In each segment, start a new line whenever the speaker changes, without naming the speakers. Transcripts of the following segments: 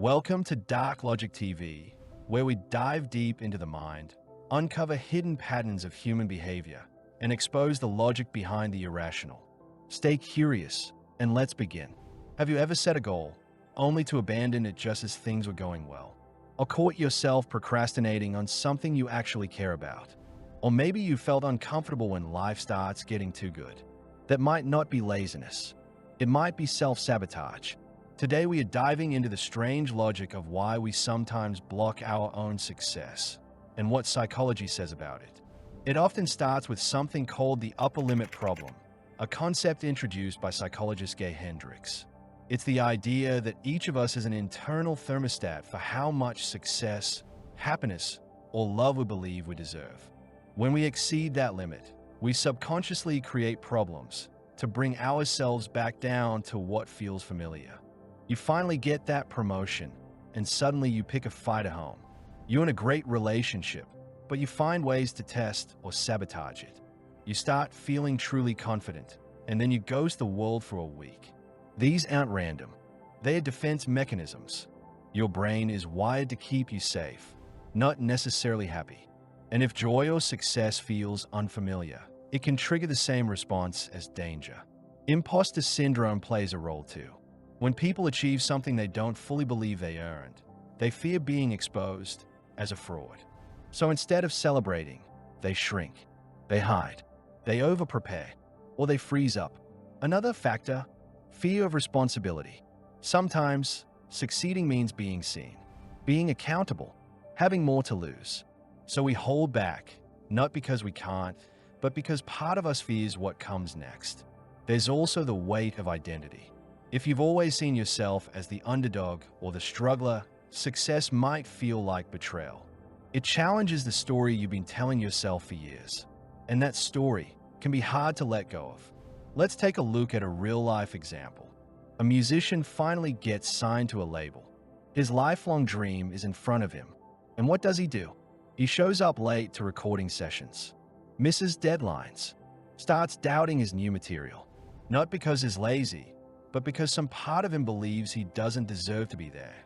Welcome to Dark Logic TV, where we dive deep into the mind, uncover hidden patterns of human behavior, and expose the logic behind the irrational. Stay curious, and let's begin. Have you ever set a goal, only to abandon it just as things were going well? Or caught yourself procrastinating on something you actually care about? Or maybe you felt uncomfortable when life starts getting too good. That might not be laziness. It might be self-sabotage. Today we are diving into the strange logic of why we sometimes block our own success and what psychology says about it. It often starts with something called the upper limit problem, a concept introduced by psychologist Gay Hendricks. It's the idea that each of us is an internal thermostat for how much success, happiness, or love we believe we deserve. When we exceed that limit, we subconsciously create problems to bring ourselves back down to what feels familiar. You finally get that promotion, and suddenly you pick a fight at home. You're in a great relationship, but you find ways to test or sabotage it. You start feeling truly confident, and then you ghost the world for a week. These aren't random. They are defense mechanisms. Your brain is wired to keep you safe, not necessarily happy. And if joy or success feels unfamiliar, it can trigger the same response as danger. Imposter syndrome plays a role too. When people achieve something they don't fully believe they earned, they fear being exposed as a fraud. So instead of celebrating, they shrink, they hide, they over-prepare, or they freeze up. Another factor, fear of responsibility. Sometimes, succeeding means being seen, being accountable, having more to lose. So we hold back, not because we can't, but because part of us fears what comes next. There's also the weight of identity. If you've always seen yourself as the underdog or the struggler, success might feel like betrayal. It challenges the story you've been telling yourself for years, and that story can be hard to let go of. Let's take a look at a real-life example. A musician finally gets signed to a label. His lifelong dream is in front of him, and what does he do? He shows up late to recording sessions, misses deadlines, starts doubting his new material, not because he's lazy, but because some part of him believes he doesn't deserve to be there.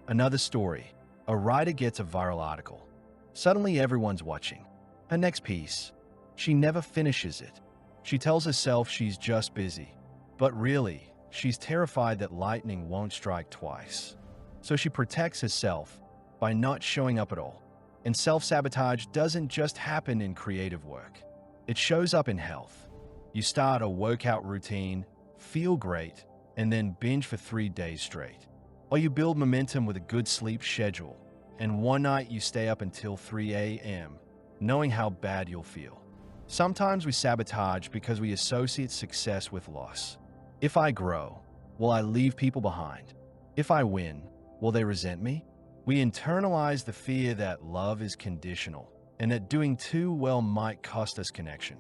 Another story, a writer gets a viral article. Suddenly everyone's watching. Her next piece, she never finishes it. She tells herself she's just busy, but really, she's terrified that lightning won't strike twice. So she protects herself by not showing up at all. And self-sabotage doesn't just happen in creative work. It shows up in health. You start a workout routine, feel great, and then binge for 3 days straight. Or you build momentum with a good sleep schedule, and one night you stay up until 3 a.m., knowing how bad you'll feel. Sometimes we sabotage because we associate success with loss. If I grow, will I leave people behind? If I win, will they resent me? We internalize the fear that love is conditional and that doing too well might cost us connection.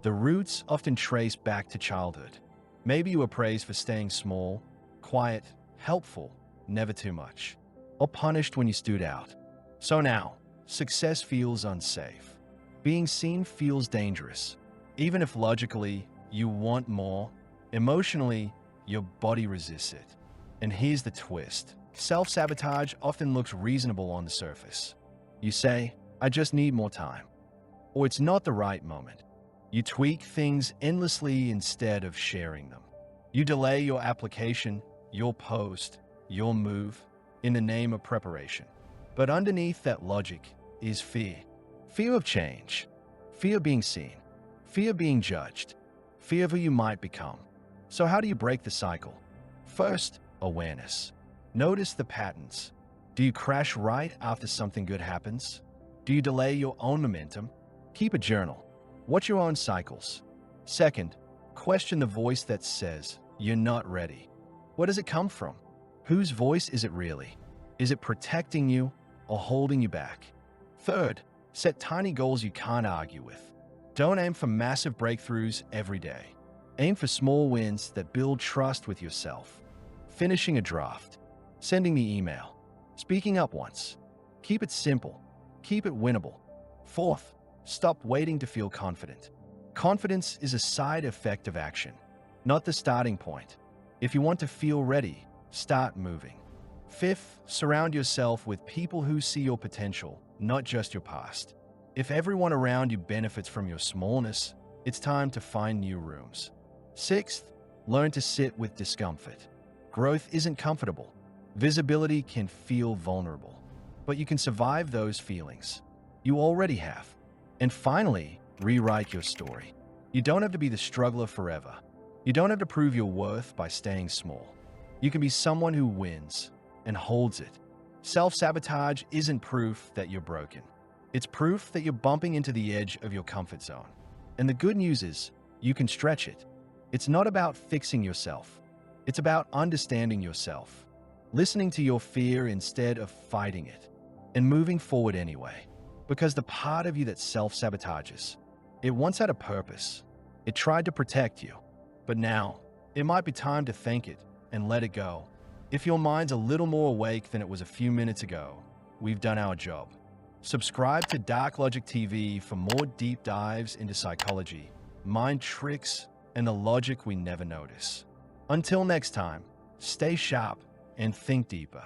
The roots often trace back to childhood. Maybe you were praised for staying small, quiet, helpful, never too much, or punished when you stood out. So now, success feels unsafe. Being seen feels dangerous. Even if logically you want more, emotionally, your body resists it. And here's the twist. Self-sabotage often looks reasonable on the surface. You say, I just need more time. Or it's not the right moment. You tweak things endlessly instead of sharing them. You delay your application, your post, your move, in the name of preparation. But underneath that logic is fear. Fear of change. Fear of being seen. Fear of being judged. Fear of who you might become. So how do you break the cycle? First, awareness. Notice the patterns. Do you crash right after something good happens? Do you delay your own momentum? Keep a journal. Watch your own cycles. Second, question the voice that says, you're not ready. Where does it come from? Whose voice is it really? Is it protecting you or holding you back? Third, set tiny goals you can't argue with. Don't aim for massive breakthroughs every day. Aim for small wins that build trust with yourself. Finishing a draft. Sending the email. Speaking up once. Keep it simple. Keep it winnable. Fourth, stop waiting to feel confident. Confidence is a side effect of action, not the starting point. If you want to feel ready, start moving. Fifth, surround yourself with people who see your potential, not just your past. If everyone around you benefits from your smallness, it's time to find new rooms. Sixth, learn to sit with discomfort. Growth isn't comfortable. Visibility can feel vulnerable, but you can survive those feelings. You already have. And finally, rewrite your story. You don't have to be the struggler forever. You don't have to prove your worth by staying small. You can be someone who wins and holds it. Self-sabotage isn't proof that you're broken. It's proof that you're bumping into the edge of your comfort zone. And the good news is, you can stretch it. It's not about fixing yourself. It's about understanding yourself, listening to your fear instead of fighting it, and moving forward anyway. Because the part of you that self-sabotages, it once had a purpose. It tried to protect you. But now, it might be time to thank it and let it go. If your mind's a little more awake than it was a few minutes ago, we've done our job. Subscribe to Dark Logic TV for more deep dives into psychology, mind tricks, and the logic we never notice. Until next time, stay sharp and think deeper.